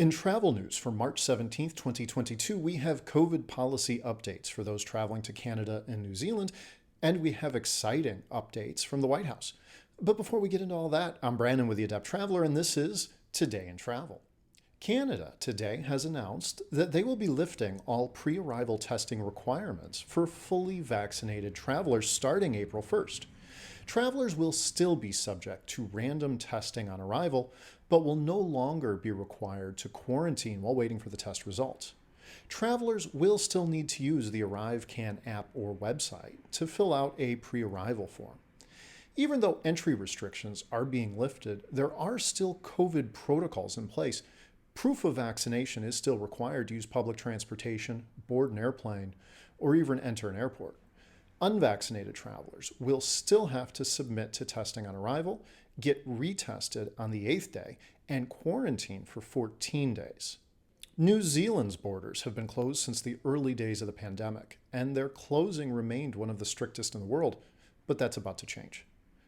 In travel news for March 17th, 2022, we have COVID policy updates for those traveling to Canada and New Zealand, and we have exciting updates from the White House. But before we get into all that, I'm Brandon with the Adept Traveler, and this is Today in Travel. Canada today has announced that they will be lifting all pre-arrival testing requirements for fully vaccinated travelers starting April 1st. Travelers will still be subject to random testing on arrival, but will no longer be required to quarantine while waiting for the test results. Travelers will still need to use the ArriveCan app or website to fill out a pre-arrival form. Even though entry restrictions are being lifted, there are still COVID protocols in place. Proof of vaccination is still required to use public transportation, board an airplane, or even enter an airport. Unvaccinated travelers will still have to submit to testing on arrival, get retested on the 8th day, and quarantine for 14 days. New Zealand's borders have been closed since the early days of the pandemic, and their closing remained one of the strictest in the world, but that's about to change.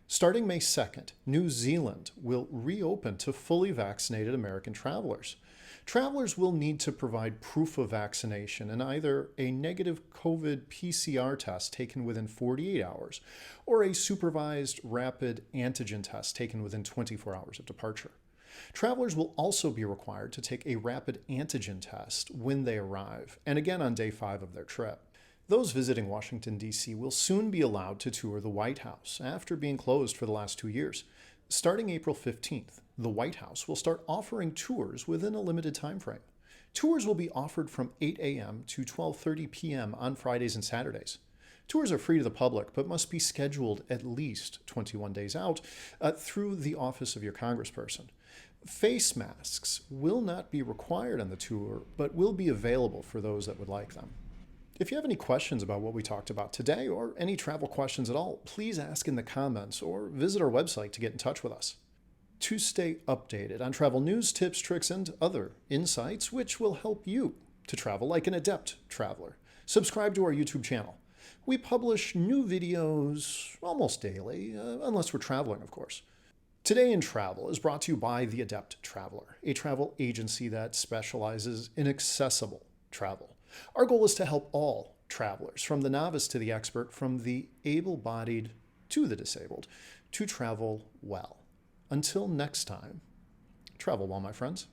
Starting May 2nd, New Zealand will reopen to fully vaccinated American travelers. Travelers will need to provide proof of vaccination and either a negative COVID PCR test taken within 48 hours or a supervised rapid antigen test taken within 24 hours of departure. Travelers will also be required to take a rapid antigen test when they arrive, and again on day 5 of their trip. Those visiting Washington, D.C. will soon be allowed to tour the White House after being closed for the last 2 years. Starting April 15th, the White House will start offering tours within a limited time frame. Tours will be offered from 8 a.m. to 12:30 p.m. on Fridays and Saturdays. Tours are free to the public, but must be scheduled at least 21 days out through the office of your congressperson. Facemasks will not be required on the tour, but will be available for those that would like them. If you have any questions about what we talked about today or any travel questions at all, please ask in the comments or visit our website to get in touch with us. To stay updated on travel news, tips, tricks, and other insights which will help you to travel like an adept traveler, subscribe to our YouTube channel. We publish new videos almost daily, unless we're traveling, of course. Today in Travel is brought to you by the Adept Traveler, a travel agency that specializes in accessible travel. Our goal is to help all travelers, from the novice to the expert, from the able-bodied to the disabled, to travel well. Until next time, travel well, my friends.